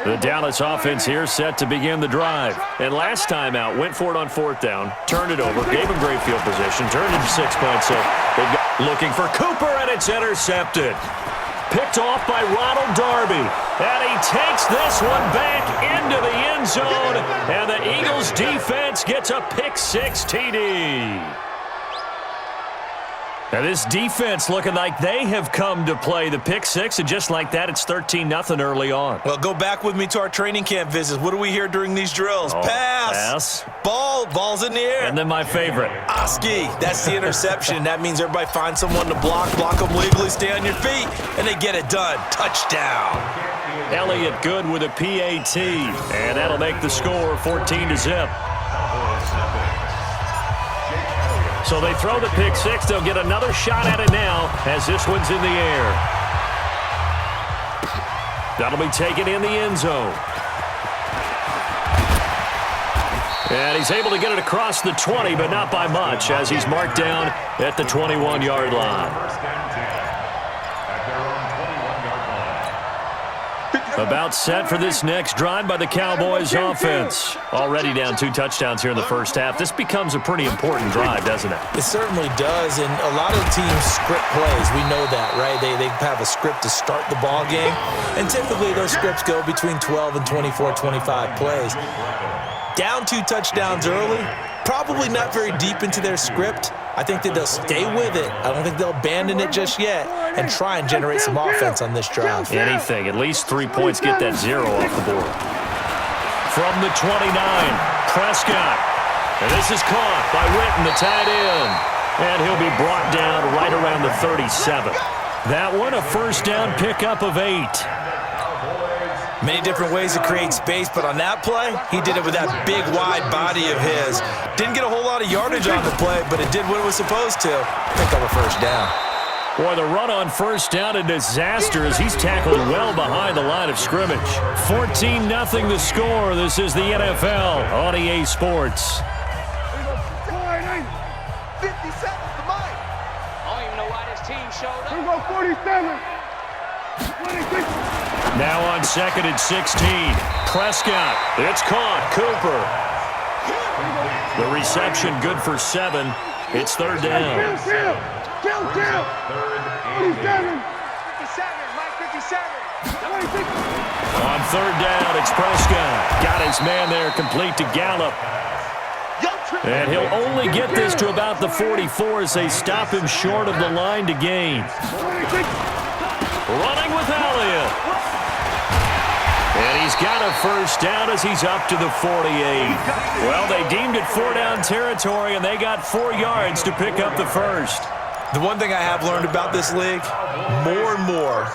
The Dallas offense here set to begin the drive. And last time out, went for it on fourth down, turned it over, gave him great field position, turned into 6 points. So they've got looking for Cooper, and it's intercepted. Picked off by Ronald Darby. And he takes this one back into the end zone. And the Eagles defense gets a pick-6 TD. Now this defense looking like they have come to play the pick-6, and just like that, it's 13-0 early on. Well, go back with me to our training camp visits. What do we hear during these drills? Pass. Ball's in the air. And then my favorite. Oski. That's the interception. That means everybody finds someone to block them legally, stay on your feet, and they get it done. Touchdown. Elliott good with a PAT, and that'll make the score 14-0. So they throw the pick-6. They'll get another shot at it now as this one's in the air. That'll be taken in the end zone. And he's able to get it across the 20, but not by much, as he's marked down at the 21-yard line. About set for this next drive by the Cowboys offense. Already down 2 touchdowns here in the first half. This becomes a pretty important drive, doesn't it? It certainly does, and a lot of teams script plays. We know that, right? They have a script to start the ball game, and typically those scripts go between 12 and 24, 25 plays. Down 2 touchdowns early, probably not very deep into their script. I think that they'll stay with it. I don't think they'll abandon it just yet and try and generate some offense on this drive. Anything. At least 3 points. Get that 0 off the board. From the 29, Prescott. And this is caught by Witten, the tight end. And he'll be brought down right around the 37. That one, a first down pickup of 8. Many different ways to create space, but on that play, he did it with that big, wide body of his. Didn't get a whole lot of yardage on the play, but it did what it was supposed to. Pick up a first down. Boy, the run on first down, a disaster as he's tackled well behind the line of scrimmage. 14-0 the score. This is the NFL on EA Sports. 57's the mic. I don't even know why this team showed up. Here we go, 47. 26. Now on 2nd and 16. Prescott. It's caught. Cooper. The reception good for 7. It's 3rd down. Kill. 47. 57, Mike 57. 26. On 3rd down, it's Prescott. Got his man there complete to Gallup. And he'll only get this to about the 44 as they stop him short of the line to gain. 26. Running with Elliott. And he's got a first down as he's up to the 48. Well, they deemed it 4-down territory, and they got 4 yards to pick up the first. The one thing I have learned about this league, more and more,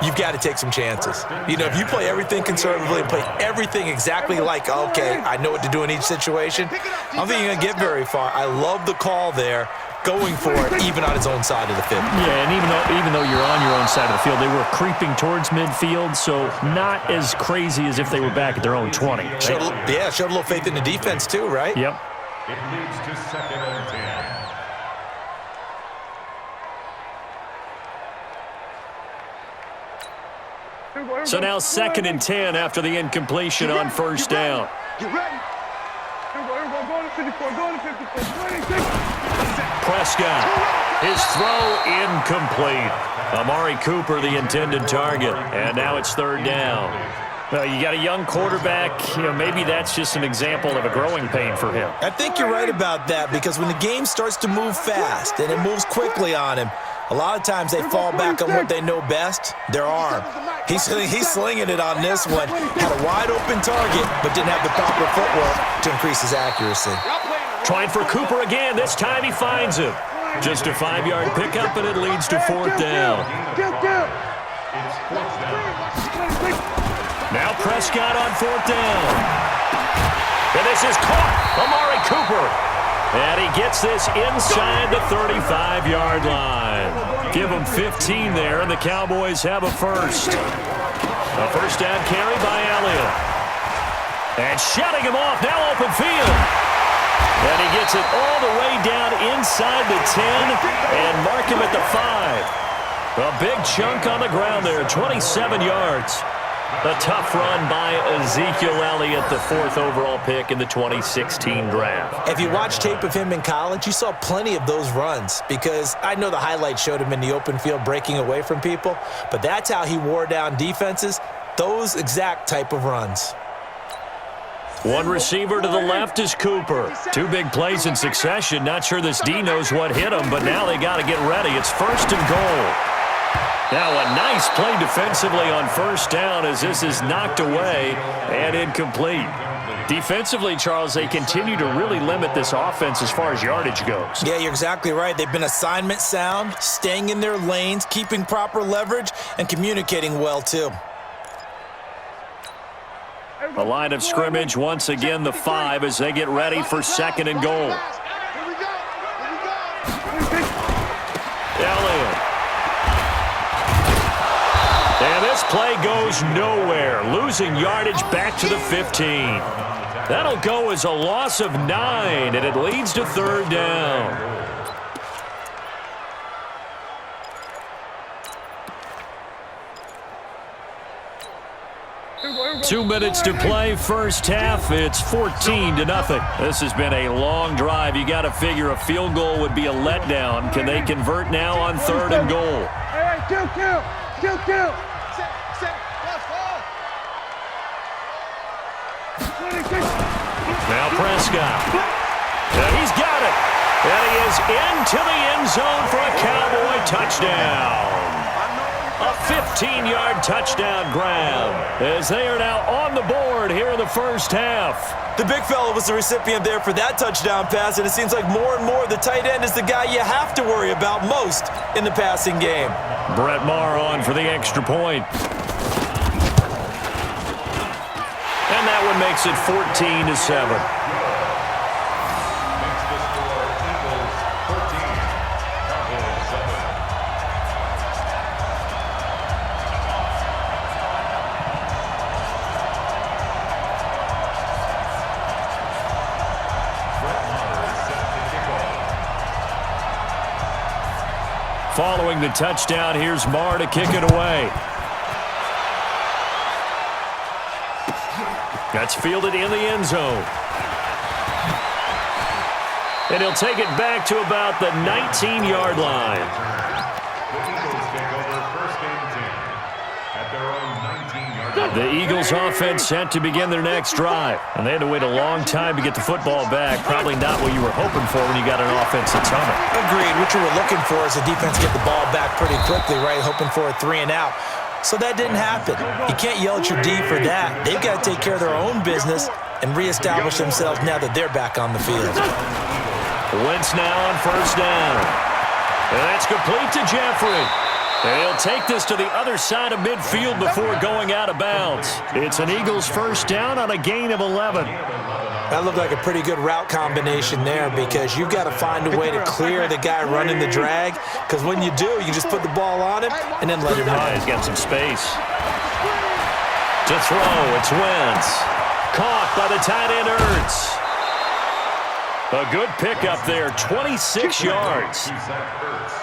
you've got to take some chances. You know, if you play everything conservatively and play everything exactly like, okay, I know what to do in each situation, I don't think you're going to get very far. I love the call there, going for it, even on his own side of the field. Yeah, and even though you're on your own side of the field, they were creeping towards midfield, so not as crazy as if they were back at their own 20. Showed a little faith in the defense too, right? Yep. It leads to 2nd and 10. So now 2nd and 10 after the incompletion on first down. Get ready. Here we go. Going to 54. Going to 54. 26. Prescott. His throw incomplete. Amari Cooper, the intended target. And now it's 3rd down. You got a young quarterback. You know, maybe that's just an example of a growing pain for him. I think you're right about that, because when the game starts to move fast and it moves quickly on him, a lot of times they fall back on what they know best, their arm. He's slinging it on this one. Had a wide-open target, but didn't have the proper footwork to increase his accuracy. Trying for Cooper again. This time he finds him. Just a 5-yard pickup, and it leads to 4th down. Now Prescott on 4th down. And this is caught. Amari Cooper. And he gets this inside the 35-yard line. Give him 15 there, and the Cowboys have a first. A first down carry by Elliott. And shutting him off, now open field. And he gets it all the way down inside the 10 and mark him at the 5. A big chunk on the ground there, 27 yards. A tough run by Ezekiel Elliott, the 4th overall pick in the 2016 draft. If you watch tape of him in college, you saw plenty of those runs because I know the highlights showed him in the open field breaking away from people, but that's how he wore down defenses, those exact type of runs. One receiver to the left is Cooper. 2 big plays in succession. Not sure this D knows what hit him, but now they got to get ready. It's 1st and goal. Now a nice play defensively on 1st down as this is knocked away and incomplete. Defensively, Charles, they continue to really limit this offense as far as yardage goes. Yeah, you're exactly right. They've been assignment sound, staying in their lanes, keeping proper leverage, and communicating well, too. A line of scrimmage, once again the 5 as they get ready for 2nd and goal. Elliott. And this play goes nowhere, losing yardage back to the 15. That'll go as a loss of 9, and it leads to 3rd down. 2 minutes to play, 1st half. It's 14-0. This has been a long drive. You got to figure a field goal would be a letdown. Can they convert now on 3rd and goal? Hey, kill. Now Prescott. And he's got it. And he is into the end zone for a Cowboy touchdown. A 15-yard touchdown grab as they are now on the board here in the 1st half. The big fella was the recipient there for that touchdown pass, and it seems like more and more the tight end is the guy you have to worry about most in the passing game. Brett Maher on for the extra point. And that one makes it 14-7. Following the touchdown, here's Maher to kick it away. That's fielded in the end zone. And he'll take it back to about the 19-yard line. The Eagles offense set to begin their next drive. And they had to wait a long time to get the football back. Probably not what you were hoping for when you got an offense that's humming. Agreed. What you were looking for is the defense get the ball back pretty quickly, right? Hoping for a 3 and out. So that didn't happen. You can't yell at your D for that. They've got to take care of their own business and reestablish themselves now that they're back on the field. Wentz now on 1st down. And that's complete to Jeffrey. And he'll take this to the other side of midfield before going out of bounds. It's an Eagles 1st down on a gain of 11. That looked like a pretty good route combination there because you've got to find a way to clear the guy running the drag, because when you do, you just put the ball on him and then let him run. He's got some space. To throw, it's Wentz. Caught by the tight end Ertz. A good pickup there, 26 yards.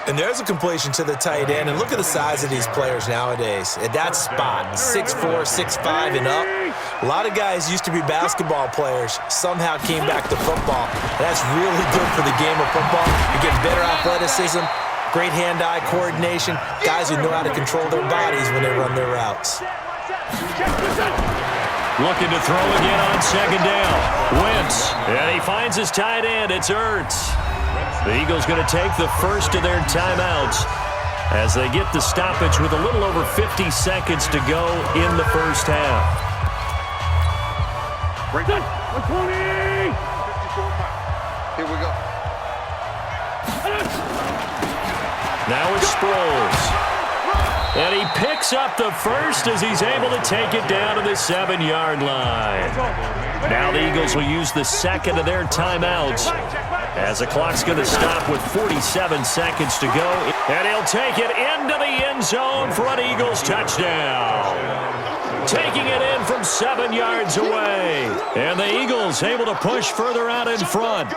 And there's a completion to the tight end. And look at the size of these players nowadays. At that spot, 6'4", 6'5", and up. A lot of guys used to be basketball players, somehow came back to football. And that's really good for the game of football. You get better athleticism, great hand-eye coordination, guys who know how to control their bodies when they run their routes. Looking to throw again on 2nd down. Wentz, and he finds his tight end. It's Ertz. The Eagles going to take the first of their timeouts as they get the stoppage with a little over 50 seconds to go in the 1st half. Break it. 120. Here we go. Now it's Sproles. And he picks up the first as he's able to take it down to the 7-yard line. Now the Eagles will use the second of their timeouts as the clock's going to stop with 47 seconds to go. And he'll take it into the end zone for an Eagles touchdown. Taking it in from 7 yards away. And the Eagles able to push further out in front.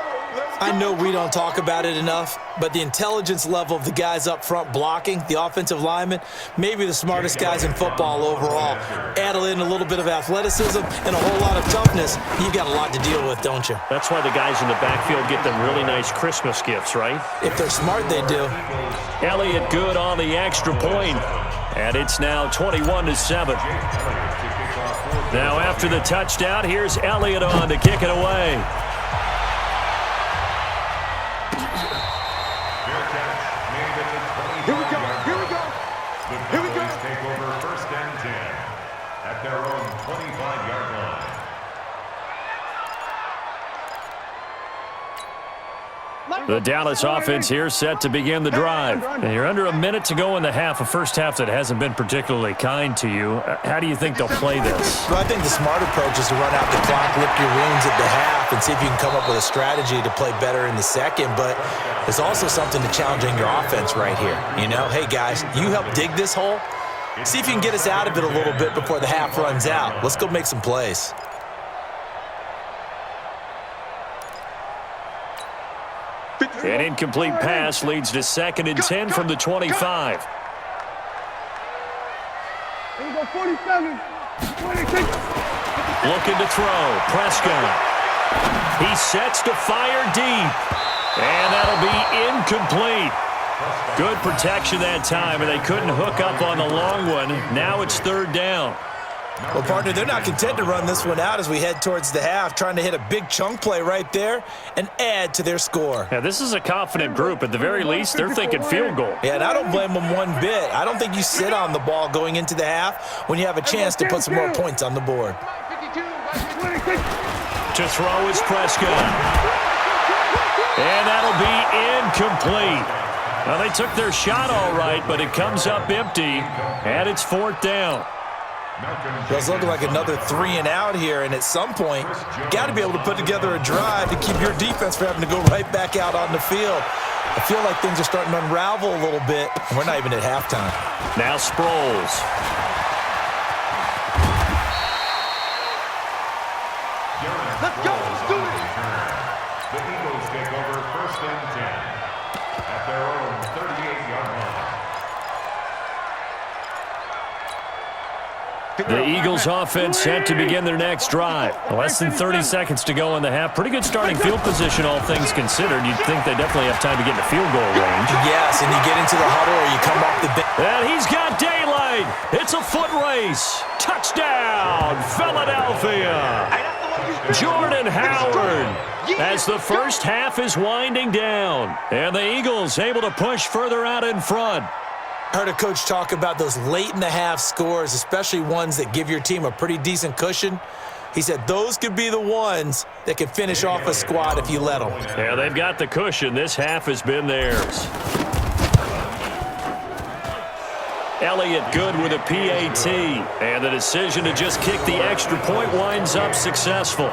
I know we don't talk about it enough, but the intelligence level of the guys up front blocking, the offensive linemen, maybe the smartest guys in football overall. Add in a little bit of athleticism and a whole lot of toughness, you've got a lot to deal with, don't you? That's why the guys in the backfield get them really nice Christmas gifts, right? If they're smart, they do. Elliott good on the extra point, and it's now 21-7. Now after the touchdown, here's Elliott on to kick it away. Here we go. Here we go. The Here we go. Cowboys take over 1st and 10 at their own 25-yard line. The Dallas offense here set to begin the drive. And you're under a minute to go in the half, a first half that hasn't been particularly kind to you. How do you think they'll play this? Well, I think the smart approach is to run out the clock, lick your wounds at the half, and see if you can come up with a strategy to play better in the second. But there's also something to challenging your offense right here. You know, hey, guys, you help dig this hole. See if you can get us out of it a little bit before the half runs out. Let's go make some plays. An incomplete pass leads to 2nd and 10 from the 25. Here we go. 47. 26. Looking to throw. Prescott. He sets to fire deep. And that'll be incomplete. Good protection that time, and they couldn't hook up on the long one. Now it's 3rd down. Well, partner, they're not content to run this one out as we head towards the half, trying to hit a big chunk play right there and add to their score. Yeah, this is a confident group. At the very least, they're thinking field goal. Yeah, and I don't blame them one bit. I don't think you sit on the ball going into the half when you have a chance to put some more points on the board. 26. To throw is Prescott. And that'll be incomplete. Well, they took their shot all right, but it comes up empty, and it's 4th down. Well, it's looking like another 3 and out here, and at some point, got to be able to put together a drive to keep your defense from having to go right back out on the field. I feel like things are starting to unravel a little bit, and we're not even at halftime. Now Sproles. Let's go. Let's do it. The Eagles take over 1st and 10 at their own 38-yard line. The Eagles offense set to begin their next drive. Less than 30 seconds to go in the half. Pretty good starting field position, all things considered. You'd think they definitely have time to get into field goal range. Yes, and you get into the huddle or you come off the bench. And he's got daylight. It's a foot race. Touchdown, Philadelphia. Jordan Howard as the first half is winding down. And the Eagles able to push further out in front. I heard a coach talk about those late-in-the-half scores, especially ones that give your team a pretty decent cushion. He said those could be the ones that can finish off a squad if you let them. Yeah, they've got the cushion. This half has been theirs. Elliott good with a PAT. And the decision to just kick the extra point winds up successful.